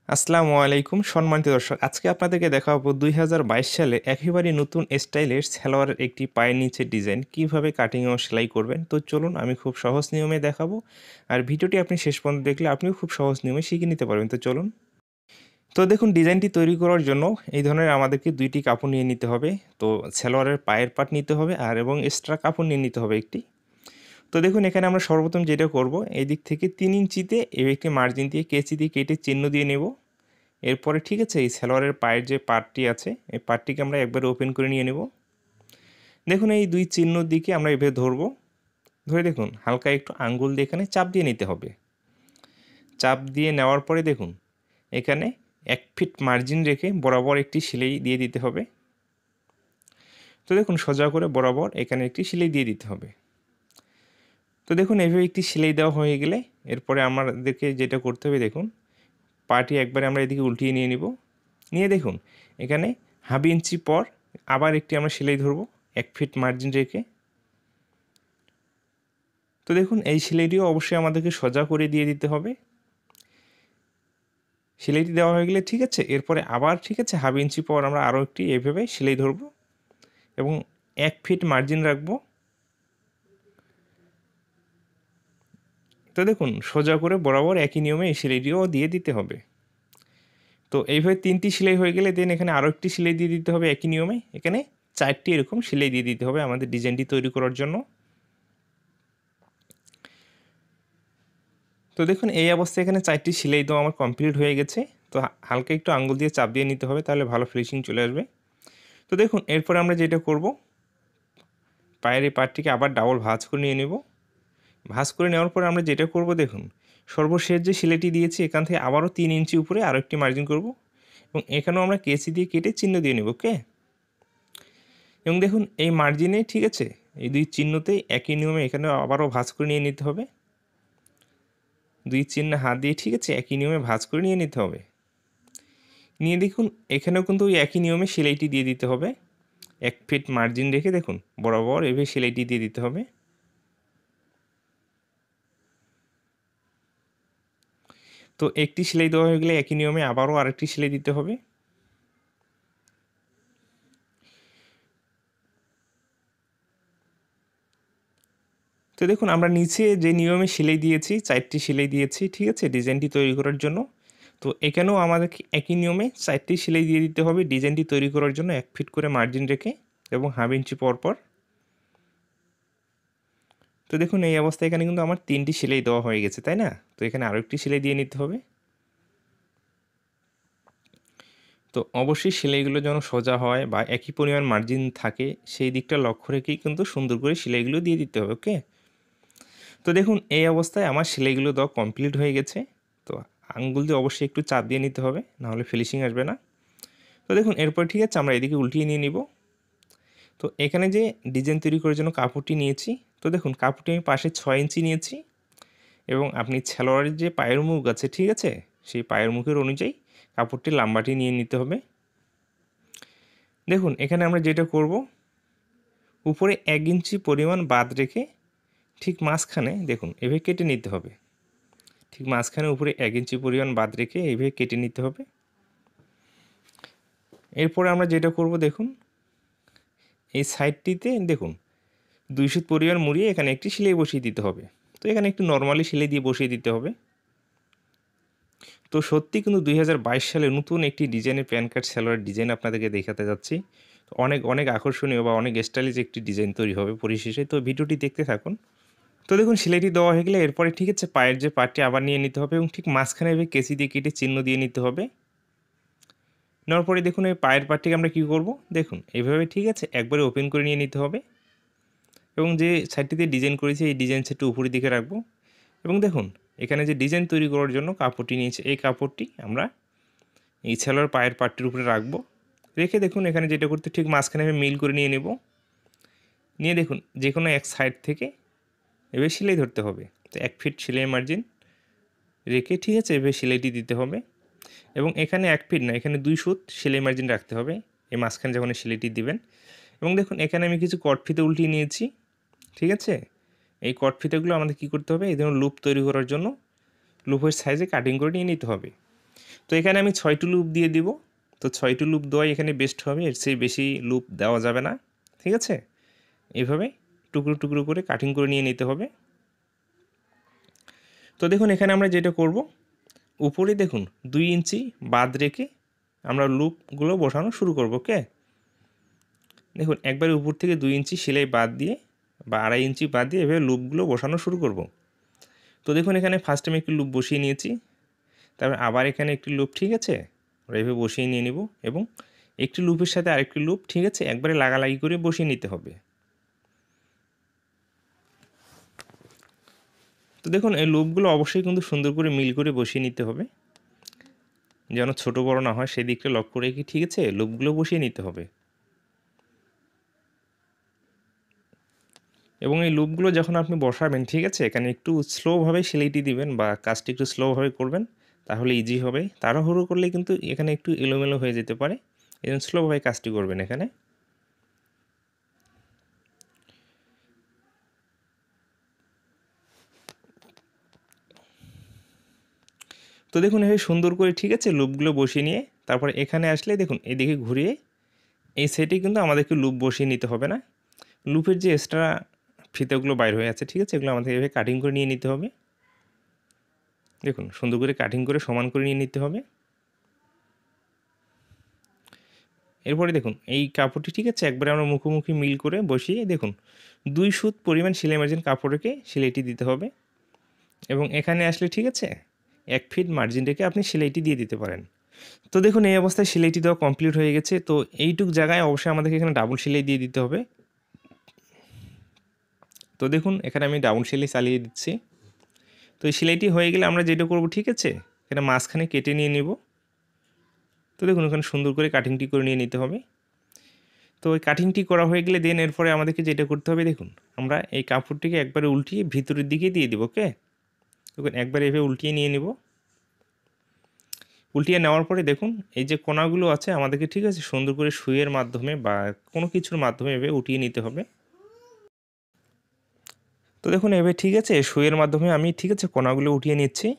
আসসালামু আলাইকুম সম্মানিত দর্শক, আজকে আপনাদেরকে দেখাবো 2022 সালে একেবারে নতুন স্টাইলের সালোয়ারের একটি পায়ের নিচের ডিজাইন কিভাবে কাটিং ও সেলাই করবেন। তো চলুন আমি খুব সহজ নিয়মে দেখাবো, আর ভিডিওটি আপনি শেষ পর্যন্ত দেখলে আপনিও খুব সহজ নিয়মে শিখে নিতে পারবেন। তো চলুন। তো দেখুন, ডিজাইনটি তৈরি করার জন্য এই ধরনের আমাদেরকে দুইটি কাপড় নিয়ে নিতে হবে। তো সালোয়ারের পায়ের পাট নিতে হবে আর এবং এক্সট্রা কাপড় নিয়ে নিতে হবে একটি। তো দেখুন, এখানে আমরা সর্বপ্রথম যেটা করব, এই দিক থেকে 3 ইঞ্চিতে এই একটি মার্জিন দিয়ে কেচি দিয়ে কেটে চিহ্ন দিয়ে নেব। এরপরে ঠিক আছে, এই সালোয়ারের পায়ের যে পার্টটি আছে এই পার্টটিকে আমরা একবারে ওপেন করে নিয়ে নেব। দেখুন, এই দুই চিহ্নর দিকে আমরা এভাবে ধরবো, ধরে দেখুন হালকা একটু আঙ্গুল দিয়ে এখানে চাপ দিয়ে নিতে হবে। চাপ দিয়ে নেওয়ার পরে দেখুন এখানে 1 ফিট মার্জিন রেখে বরাবর একটি সেলাই দিয়ে দিতে হবে। তো দেখুন সোজা করে বরাবর এখানে একটি সেলাই দিয়ে দিতে হবে। তো দেখুন এভাবে একটি সেলাই দেওয়া হয়ে গেলে এরপরে আমাদেরকে যেটা করতে হবে, দেখুন পাটি একবারে আমরা এদিকে উল্টিয়ে নিয়ে নিব। নিয়ে দেখুন এখানে হাফ ইঞ্চি পর আবার একটি আমরা সেলাই ধরবো 1 ফিট মার্জিন রেখে। তো দেখুন এই সেলাইটিও অবশ্যই আমাদেরকে সোজা করে দিয়ে দিতে হবে। সেলাইটি দেওয়া হয়ে গেলে ঠিক আছে, এরপরে আবার ঠিক আছে হাফ ইঞ্চি পর আমরা আরও একটি এভাবে সেলাই ধরবো এবং 1 ফিট মার্জিন রাখবো। তো দেখুন সোজা করে বরাবর একই নিয়মে এই সেলাইটিও দিয়ে দিতে হবে। তো এইভাবে 3টি সেলাই হয়ে গেলে দেন এখানে আরও একটি সেলাই দিয়ে দিতে হবে একই নিয়মে। এখানে 4টি এরকম সেলাই দিয়ে দিতে হবে আমাদের ডিজাইনটি তৈরি করার জন্য। তো দেখুন এই অবস্থায় এখানে 4টি সেলাই দেওয়া আমার কমপ্লিট হয়ে গেছে। তো হালকা একটু আঙ্গুল দিয়ে চাপ দিয়ে নিতে হবে, তাহলে ভালো ফিনিশিং চলে আসবে। তো দেখুন এরপরে আমরা যেটা করব, পায়ের এই পার্টটিকে আবার ডাবল ভাঁজ করে নিয়ে নেব। ভাঁজ করে নেওয়ার পরে আমরা যেটা করব, দেখুন সর্বশেষ যে সেলাইটি দিয়েছি এখান থেকে আবারও 3 ইঞ্চি উপরে আরও একটি মার্জিন করব এবং এখানেও আমরা কেচি দিয়ে কেটে চিহ্ন দিয়ে নেব। ওকে, এবং দেখুন এই মার্জিনে ঠিক আছে এই দুই চিহ্নতেই একই নিয়মে এখানে আবারও ভাঁজ করে নিয়ে নিতে হবে। দুই চিহ্ন হাত দিয়ে ঠিক আছে একই নিয়মে ভাঁজ করে নিয়ে নিতে হবে। নিয়ে দেখুন এখানেও কিন্তু ওই একই নিয়মে সেলাইটি দিয়ে দিতে হবে। 1 ফিট মার্জিন রেখে দেখুন বরাবর এভাবে সেলাইটি দিয়ে দিতে হবে। তো একটি সেলাই দেওয়া হয়ে গেলে একই নিয়মে আবারও আরেকটি সেলাই দিতে হবে। তো দেখুন আমরা নিচে যে নিয়মে সেলাই দিয়েছি 4টি সেলাই দিয়েছি ঠিক আছে ডিজাইনটি তৈরি করার জন্য। তো এখানেও আমাদেরকে একই নিয়মে 4টি সেলাই দিয়ে দিতে হবে ডিজাইনটি তৈরি করার জন্য 1 ফিট করে মার্জিন রেখে এবং হাফ ইঞ্চি পরপর। তো দেখুন এই অবস্থায় এখানে কিন্তু আমার 3টি সেলাই দেওয়া হয়ে গেছে, তাই না? তো এখানে আরও একটি সেলাই দিয়ে নিতে হবে। তো অবশ্যই সেলাইগুলো যেন সোজা হয় বা একই পরিমাণ মার্জিন থাকে সেই দিকটা লক্ষ্য রেখেই কিন্তু সুন্দর করে সেলাইগুলো দিয়ে দিতে হবে। ওকে, তো দেখুন এই অবস্থায় আমার সেলাইগুলো দেওয়া কমপ্লিট হয়ে গেছে। তো আঙ্গুল দিয়ে অবশ্যই একটু চাপ দিয়ে নিতে হবে, নাহলে ফিনিশিং আসবে না। তো দেখুন এরপর ঠিক আছে আমরা এদিকে উল্টিয়ে নিয়ে নিব। তো এখানে যে ডিজাইন তৈরি করার জন্য কাপড়টি নিয়েছি, তো দেখুন কাপড়টি আমি পাশে 6 ইঞ্চি নিয়েছি এবং আপনি সালোয়ারের যে পায়ের মুখ আছে ঠিক আছে সেই পায়ের মুখের অনুযায়ী কাপড়টির লম্বাটি নিয়ে নিতে হবে। দেখুন এখানে আমরা যেটা করব, উপরে 1 ইঞ্চি পরিমাণ বাদ রেখে ঠিক মাঝখানে দেখুন এভাবে কেটে নিতে হবে। ঠিক মাঝখানে উপরে 1 ইঞ্চি পরিমাণ বাদ রেখে এইভাবে কেটে নিতে হবে। এরপরে আমরা যেটা করব, দেখুন এই সাইডটিতে দেখুন 2 সুত পরিমাণ মুড়িয়ে এখানে একটি সেলাই বসিয়ে দিতে হবে। তো এখানে একটু নর্মালি সেলাই দিয়ে বসিয়ে দিতে হবে। তো সত্যি কিন্তু 2022 সালে নতুন একটি ডিজাইনের প্যান্ট কাট সালোয়ার ডিজাইন আপনাদেরকে দেখাতে যাচ্ছি। তো অনেক অনেক আকর্ষণীয় বা অনেক স্টাইলিশ একটি ডিজাইন তৈরি হবে পরিশেষে। তো ভিডিওটি দেখতে থাকুন। তো দেখুন সেলাইটি দেওয়া হয়ে গেলে এরপরে ঠিক আছে পায়ের যে পার্টটি আবার নিয়ে নিতে হবে এবং ঠিক মাঝখানে এভাবে কেচি দিয়ে কেটে চিহ্ন দিয়ে নিতে হবে। নেওয়ার পরে দেখুন এই পায়ের পার্টটিকে আমরা কী করব, দেখুন এইভাবে ঠিক আছে একবারে ওপেন করে নিয়ে নিতে হবে এবং যে সাইডটিতে ডিজাইন করেছি এই ডিজাইন সেটটি উপরের দিকে রাখবো এবং দেখুন এখানে যে ডিজাইন তৈরি করার জন্য কাপড়টি নিয়েছে এই কাপড়টি আমরা এই সালোয়ার পায়ের পার্টটির উপরে রাখবো। রেখে দেখুন এখানে যেটা করতে ঠিক মাঝখানে আমি মিল করে নিয়ে নেব। নিয়ে দেখুন যে কোনো এক সাইড থেকে এভাবে সেলাই ধরতে হবে। তো 1 ফিট সেলাই মার্জিন রেখে ঠিক আছে এভাবে সেলাইটি দিতে হবে এবং এখানে 1 ফিট না এখানে 2 সুত সেলাই মার্জিন রাখতে হবে এই মাঝখানে যখন সেলাইটি দিবেন। এবং দেখুন এখানে আমি কিছু কট ফিতে উল্টিয়ে নিয়েছি ঠিক আছে। এই কট ফিতেগুলো আমাদের কী করতে হবে, এই ধরুন লুপ তৈরি করার জন্য লুপের সাইজে কাটিং করে নিয়ে নিতে হবে। তো এখানে আমি 6টি লুপ দিয়ে দিব। তো 6টি লুপ দেওয়াই এখানে বেস্ট হবে, এর চেয়ে বেশি লুপ দেওয়া যাবে না, ঠিক আছে? এইভাবে টুকরো টুকরো করে কাটিং করে নিয়ে নিতে হবে। তো দেখুন এখানে আমরা যেটা করব, উপরে দেখুন 2 ইঞ্চি বাদ রেখে আমরা লুপগুলো বসানো শুরু করব। ওকে, দেখুন একবারে উপর থেকে 2 ইঞ্চি সেলাই বাদ দিয়ে বা 2.5 ইঞ্চি বাদ দিয়ে এভাবে লুপগুলো বসানো শুরু করব। তো দেখুন এখানে ফার্স্ট আমি একটি লুপ বসিয়ে নিয়েছি, তারপর আবার এখানে একটি লুপ, ঠিক আছে, আমরা এভাবে বসিয়ে নিয়ে নিব এবং একটি লুপের সাথে আরেকটি লুপ, ঠিক আছে, একবারে লাগালাগি করে বসিয়ে নিতে হবে। তো দেখুন এই লুপগুলো অবশ্যই কিন্তু সুন্দর করে মিল করে বসিয়ে নিতে হবে, যেন ছোট বড় না হয় সেই দিকটা লক্ষ্য রেখে, ঠিক আছে, লুপগুলো বসিয়ে নিতে হবে। এবং এই লুপগুলো যখন আপনি বসাবেন, ঠিক আছে, এখানে একটু স্লোভাবে সেলাইটি দিবেন বা কাজটি একটু স্লোভাবে করবেন, তাহলে ইজি হবে। তাড়াহুড়ো করলে কিন্তু এখানে একটু এলোমেলো হয়ে যেতে পারে, এজন্য স্লোভাবে কাজটি করবেন এখানে। তো দেখুন এভাবে সুন্দর করে, ঠিক আছে, লুপগুলো বসিয়ে নিয়ে তারপর এখানে আসলে দেখুন এদিকে ঘুরিয়ে এই সাইডে কিন্তু আমাদেরকে লুপ বসিয়ে নিতে হবে না, লুপের যে এক্সট্রা ফিতাগুলো বাইর হয়ে আছে, ঠিক আছে, এগুলো আমাদের এভাবে কাটিং করে নিয়ে নিতে হবে। দেখুন সুন্দর করে কাটিং করে সমান করে নিয়ে নিতে হবে। এরপরে দেখুন এই কাপড়টি, ঠিক আছে, একবারে আমরা মুখোমুখি মিল করে বসিয়ে দেখুন 2 সুত পরিমাণ সেলাই মার্জিন কাপড় রেখে সেলাইটি দিতে হবে এবং এখানে আসলে, ঠিক আছে, 1 ফিট মার্জিন রেখে আপনি সেলাইটি দিয়ে দিতে পারেন। তো দেখুন এই অবস্থায় সেলাইটি দেওয়া কমপ্লিট হয়ে গেছে। তো এইটুক জায়গায় অবশ্যই আমাদেরকে এখানে ডাবল সেলাই দিয়ে দিতে হবে। তো দেখুন এখানে আমি ডাবল সেলাই চালিয়ে দিচ্ছি। তো এই সেলাইটি হয়ে গেলে আমরা যেটা করব, ঠিক আছে, এখানে মাঝখানে কেটে নিয়ে নিব। তো দেখুন ওখানে সুন্দর করে কাটিংটি করে নিয়ে নিতে হবে। তো ওই কাটিংটি করা হয়ে গেলে দেন এরপরে আমাদেরকে যেটা করতে হবে, দেখুন আমরা এই কাপড়টিকে একবারে উল্টিয়ে ভিতরের দিকে দিয়ে দেবো। ওকে, দেখুন একবার এভাবে উল্টিয়ে নিয়ে নিব। উল্টিয়ে নেওয়ার পরে দেখুন এই যে কোণাগুলো আছে আমাদেরকে, ঠিক আছে, সুন্দর করে সুইয়ের মাধ্যমে বা কোনো কিছুর মাধ্যমে এভাবে উঠিয়ে নিতে হবে। তো দেখুন এভাবে, ঠিক আছে, সুইয়ের মাধ্যমে আমি, ঠিক আছে, কোণাগুলো উঠিয়ে নিচ্ছি।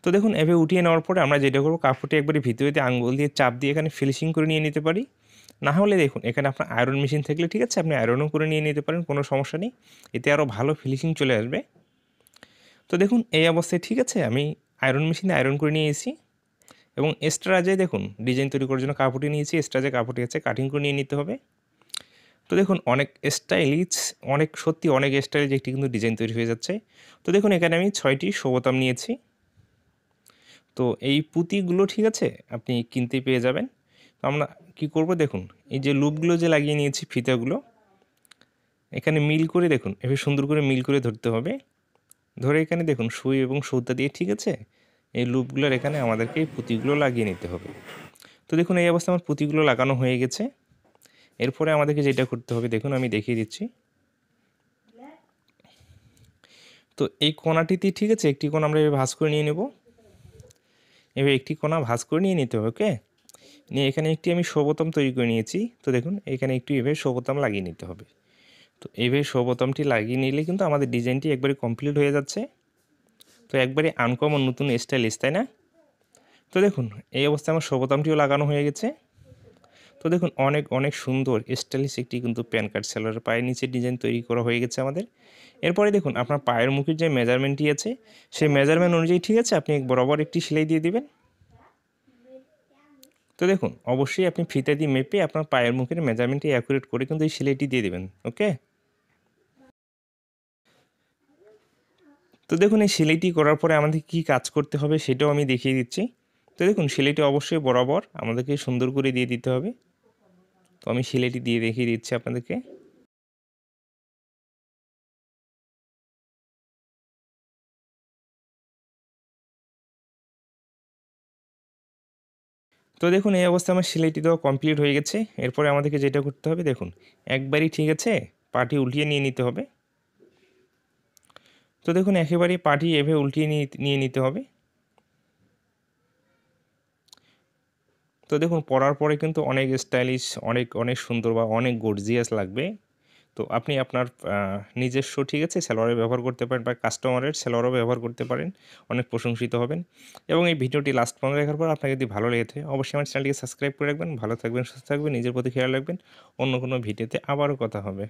তো দেখুন এভাবে উঠিয়ে নেওয়ার পরে আমরা যেটা করবো, কাপড়টি একবারে ভিতরে দিয়ে আঙুল দিয়ে চাপ দিয়ে এখানে ফিনিশিং করে নিয়ে নিতে পারি। না হলে দেখুন এখানে আপনার আয়রন মেশিন থাকলে, ঠিক আছে, আপনি আয়রনও করে নিয়ে নিতে পারেন, কোনো সমস্যা নেই, এতে আরও ভালো ফিনিশিং চলে আসবে। তো দেখুন এই অবস্থায়, ঠিক আছে, আমি আয়রন মেশিনে আয়রন করে নিয়ে এসেছি এবং এক্সট্রা যে দেখুন ডিজাইন তৈরি করার জন্য কাপড়টি নিয়েছি, এক্সট্রা যে কাপড়টি আছে কাটিং করে নিয়ে নিতে হবে। তো দেখুন অনেক স্টাইলিশ, অনেক সত্যি অনেক স্টাইলিশ একটি কিন্তু ডিজাইন তৈরি হয়ে যাচ্ছে। তো দেখুন এখানে আমি 6টি শোবোতাম নিয়েছি। তো এই পুঁতিগুলো, ঠিক আছে, আপনি কিনতে পেয়ে যাবেন। তো আমরা কি করব, দেখুন এই যে লুপগুলো যে লাগিয়ে নিয়েছি ফিতাগুলো, এখানে মিল করে দেখুন এভাবে সুন্দর করে মিল করে ধরতে হবে। ধরে এখানে দেখুন সুই এবং সুতা দিয়ে, ঠিক আছে, এই লুপগুলোর এখানে আমাদেরকে এই পুঁতিগুলো লাগিয়ে নিতে হবে। তো দেখুন এই অবস্থায় আমার পুঁতিগুলো লাগানো হয়ে গেছে। এরপরে আমাদেরকে যেটা করতে হবে, দেখুন আমি দেখিয়ে দিচ্ছি। তো এই কোণাটিতে, ঠিক আছে, একটি কোণ আমরা এভাবে ভাঁজ করে নিয়ে নেব। এভাবে একটি কোণা ভাঁজ করে নিয়ে নিতে হবে। ওকে, নিয়ে এখানে একটি আমি শোবোতাম তৈরি করে নিয়েছি। তো দেখুন এখানে একটু এভাবে শোবোতাম লাগিয়ে নিতে হবে। তো এইভাবে শোবোতামটি লাগিয়ে নিলে কিন্তু আমাদের ডিজাইনটি একবারে কমপ্লিট হয়ে যাচ্ছে। তো একবারে আনকমন নতুন স্টাইলিশ, তাই না? তো দেখুন এই অবস্থায় আমার শোবোতামটিও লাগানো হয়ে গেছে। তো দেখুন অনেক অনেক সুন্দর স্টাইলিশ একটি কিন্তু প্যান কার্ড সেলোয়ারের পায়ের নিচে ডিজাইন তৈরি করা হয়ে গেছে আমাদের। এরপরে দেখুন আপনার পায়ের মুখের যে মেজারমেন্টটি আছে, সেই মেজারমেন্ট অনুযায়ী, ঠিক আছে, আপনি বরাবর একটি সেলাই দিয়ে দিবেন। তো দেখুন অবশ্যই আপনি ফিতা দিয়ে মেপে আপনার পায়ের মুখের মেজারমেন্টটি অ্যাকুরেট করে কিন্তু এই সেলাইটি দিয়ে দেবেন। ওকে, তো দেখুন এই সেলাইটি করার পরে আমাদের কি কাজ করতে হবে সেটাও আমি দেখিয়ে দিচ্ছি। তো দেখুন সেলাইটি অবশ্যই বরাবর আমাদেরকে সুন্দর করে দিয়ে দিতে হবে। তো আমি সেলাইটি দিয়ে দেখিয়ে দিচ্ছি আপনাদেরকে। তো দেখুন এই অবস্থায় আমার সেলাইটি দেওয়া কমপ্লিট হয়ে গেছে। এরপরে আমাদেরকে যেটা করতে হবে, দেখুন একবারই, ঠিক আছে, পাটি উল্টিয়ে নিয়ে নিতে হবে। তো দেখুন একেবারেই পাটি এভাবে উল্টিয়ে নিয়ে নিতে হবে। তো দেখুন পরার পরে কিন্তু অনেক স্টাইলিশ, অনেক অনেক সুন্দর বা অনেক গর্জিয়াস লাগবে। তো আপনি আপনার নিজস্ব ঠিক আছে সালোয়ারে ব্যবহার করতে পারেন বা কাস্টমারের সালোয়ারও ব্যবহার করতে পারেন। অনেক প্রশংসিত হবেন এবং এই ভিডিওটি লাস্ট পর্যন্ত দেখার পর আপনার যদি ভালো লেগে থাকে অবশ্যই আমার চ্যানেলটিকে সাবস্ক্রাইব করে রাখবেন। ভালো থাকবেন, সুস্থ থাকবেন, নিজের প্রতি খেয়াল রাখবেন। অন্য কোনো ভিডিওতে আবারও কথা হবে।